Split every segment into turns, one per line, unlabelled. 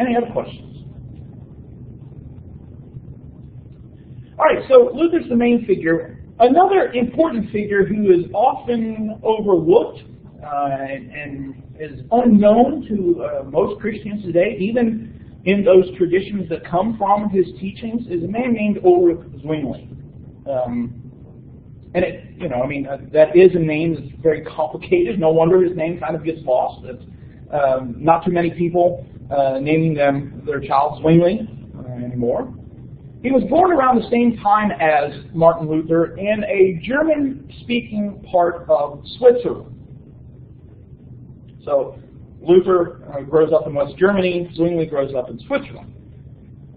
Any other questions? All right, so Luther's the main figure. Another important figure who is often overlooked and is unknown to most Christians today, even in those traditions that come from his teachings, is a man named Ulrich Zwingli. And that is a name that's very complicated. No wonder his name kind of gets lost. Not too many people naming their child Zwingli anymore. He was born around the same time as Martin Luther in a German-speaking part of Switzerland. So Luther grows up in West Germany, Zwingli grows up in Switzerland.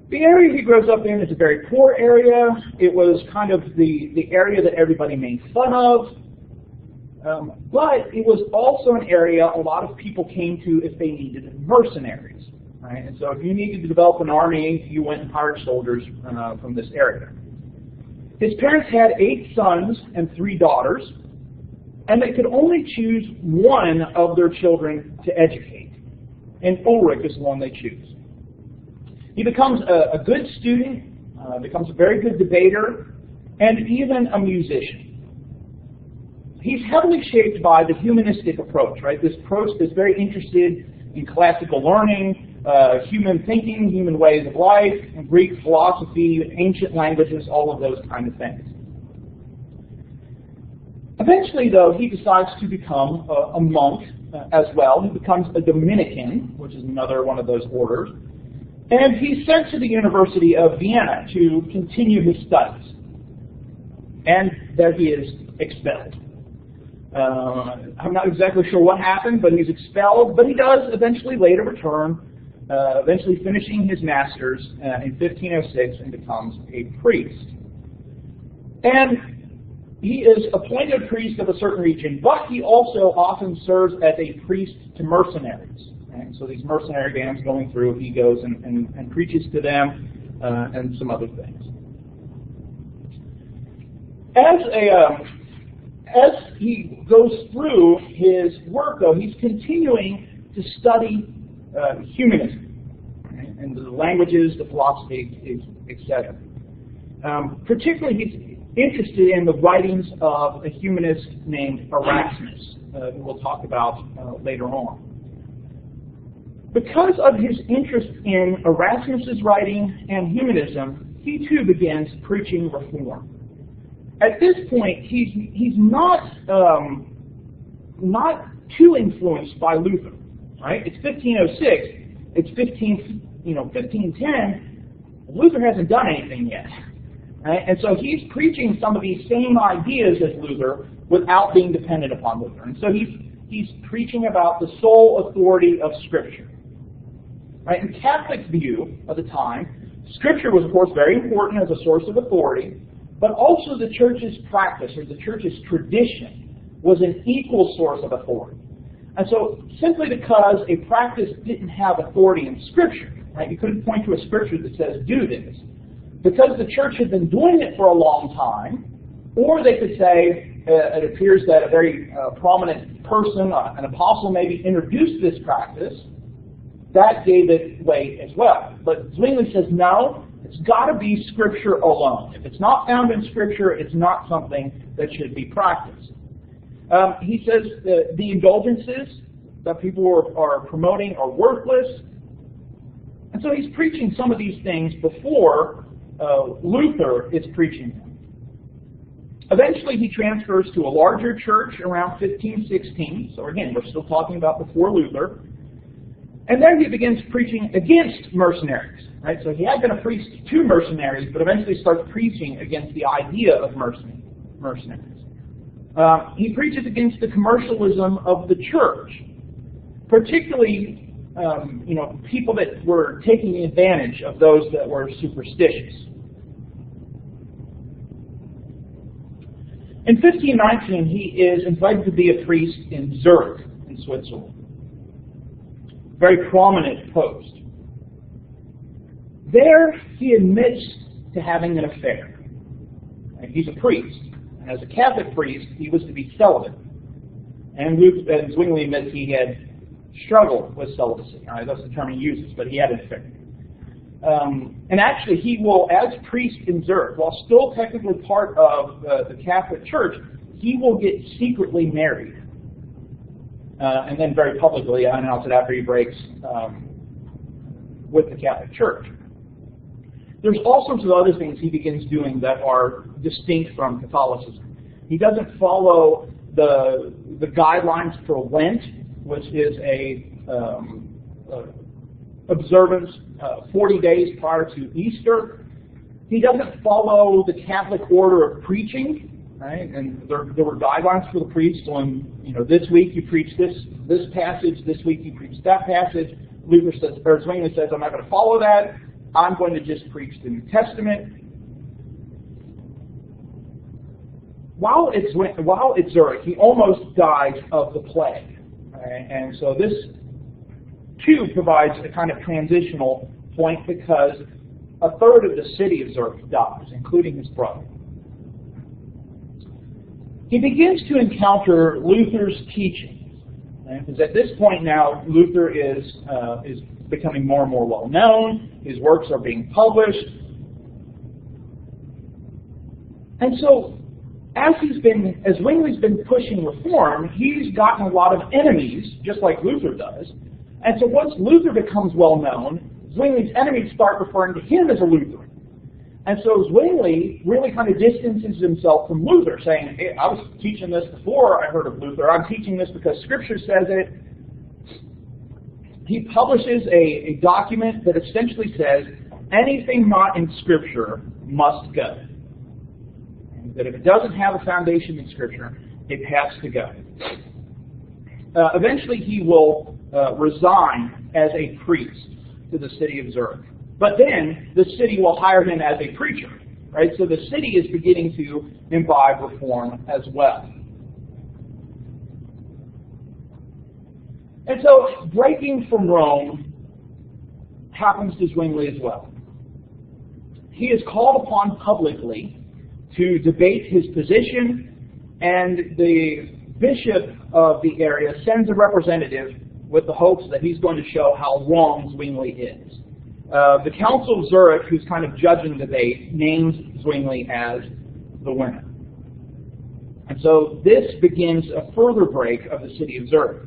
The area he grows up in is a very poor area. It was kind of the area that everybody made fun of. But it was also an area a lot of people came to if they needed mercenaries. Right? And so if you needed to develop an army, you went and hired soldiers from this area. His parents had 8 sons and 3 daughters, and they could only choose one of their children to educate. And Ulrich is the one they choose. He becomes a good student, becomes a very good debater, and even a musician. He's heavily shaped by the humanistic approach, right? This approach that's very interested in classical learning, human thinking, human ways of life, and Greek philosophy, ancient languages, all of those kind of things. Eventually, though, he decides to become a monk as well. He becomes a Dominican, which is another one of those orders. And he's sent to the University of Vienna to continue his studies. And there he is expelled. I'm not exactly sure what happened, but he's expelled. But he does eventually later return, eventually finishing his master's in 1506 and becomes a priest. And he is appointed a priest of a certain region, but he also often serves as a priest to mercenaries. And so these mercenary bands going through, he goes and preaches to them and some other things. As he goes through his work, though, he's continuing to study humanism, right? And the languages, the philosophy, etc. Particularly, he's interested in the writings of a humanist named Erasmus, who we'll talk about later on. Because of his interest in Erasmus's writing and humanism, he too begins preaching reform. At this point, he's not too influenced by Luther, right? It's 1506. It's 1510. Luther hasn't done anything yet, right? And so he's preaching some of these same ideas as Luther without being dependent upon Luther. And so he's preaching about the sole authority of Scripture. Right? In Catholic view of the time, Scripture was, of course, very important as a source of authority, but also the church's practice or the church's tradition was an equal source of authority. And so simply because a practice didn't have authority in Scripture, right, you couldn't point to a Scripture that says do this, because the church had been doing it for a long time, or they could say it appears that a very prominent person, an apostle maybe, introduced this practice, that gave it weight as well. But Zwingli says, no, it's got to be Scripture alone. If it's not found in Scripture, it's not something that should be practiced. He says the indulgences that people are promoting are worthless. And so he's preaching some of these things before Luther is preaching them. Eventually he transfers to a larger church around 1516. So again, we're still talking about before Luther. And then he begins preaching against mercenaries. Right? So he had been a priest to mercenaries, but eventually starts preaching against the idea of mercenaries. He preaches against the commercialism of the church, particularly people that were taking advantage of those that were superstitious. In 1519, he is invited to be a priest in Zurich, in Switzerland. Very prominent post. There, he admits to having an affair. He's a priest. And as a Catholic priest, he was to be celibate. And Zwingli admits he had struggled with celibacy. All right, that's the term he uses, but he hadn't figured it. And actually, he will, as priest in Zurich, while still technically part of the Catholic Church, he will get secretly married. And then very publicly announce it after he breaks with the Catholic Church. There's all sorts of other things he begins doing that are distinct from Catholicism. He doesn't follow the guidelines for Lent, which is a observance 40 days prior to Easter. He doesn't follow the Catholic order of preaching. Right? And there were guidelines for the priest on, this week you preach this passage, this week you preach that passage. Luther says, or Zwingli says, I'm not going to follow that. I'm going to just preach the New Testament. While at Zurich, he almost dies of the plague. Right? And so this, too, provides a kind of transitional point because a third of the city of Zurich dies, including his brother. He begins to encounter Luther's teachings, because at this point now Luther is becoming more and more well known. His works are being published, and so as Zwingli's been pushing reform, he's gotten a lot of enemies, just like Luther does. And so once Luther becomes well known, Zwingli's enemies start referring to him as a Lutheran. And so Zwingli really kind of distances himself from Luther, saying, hey, I was teaching this before I heard of Luther. I'm teaching this because Scripture says it. He publishes a document that essentially says anything not in Scripture must go. And that if it doesn't have a foundation in Scripture, it has to go. Eventually he will resign as a priest to the city of Zurich. But then the city will hire him as a preacher, right? So the city is beginning to imbibe reform as well. And so breaking from Rome happens to Zwingli as well. He is called upon publicly to debate his position, and the bishop of the area sends a representative with the hopes that he's going to show how wrong Zwingli is. The Council of Zurich, who's kind of judging the debate, names Zwingli as the winner. And so this begins a further break of the city of Zurich.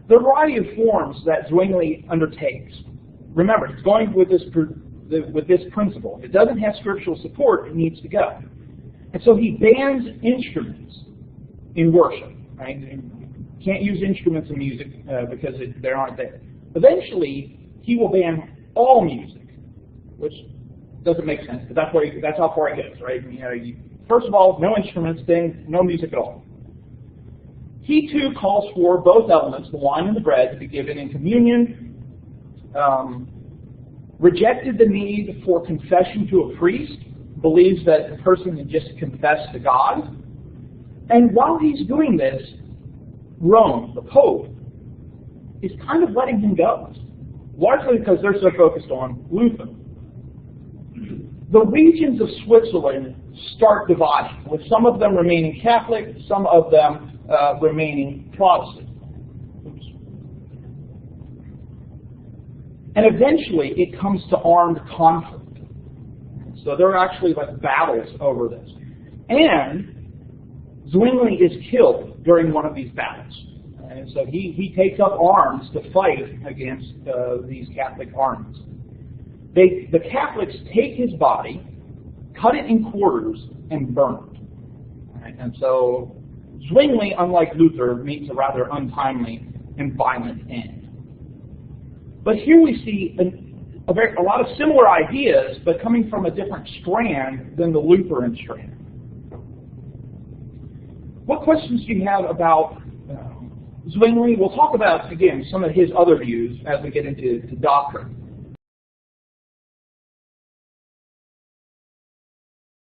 The variety of forms that Zwingli undertakes. Remember, he's going with this principle. If it doesn't have scriptural support, it needs to go. And so he bans instruments in worship. Right? You can't use instruments in music because they aren't there. Eventually, he will ban all music, which doesn't make sense, but that's how far it goes, right? First of all, no instruments, then no music at all. He too calls for both elements, the wine and the bread, to be given in communion. Rejected the need for confession to a priest, believes that the person can just confess to God. And while he's doing this, Rome, the Pope, is kind of letting him go. Largely because they're so focused on Luther. The regions of Switzerland start dividing, with some of them remaining Catholic, some of them remaining Protestant. Oops. And eventually it comes to armed conflict. So there are actually like battles over this. And Zwingli is killed during one of these battles. And so he takes up arms to fight against these Catholic armies. The Catholics take his body, cut it in quarters, and burn it. Right? And so Zwingli, unlike Luther, meets a rather untimely and violent end. But here we see a lot of similar ideas, but coming from a different strand than the Lutheran strand. What questions do you have about Zwingli? We'll talk about, again, some of his other views as we get into doctrine.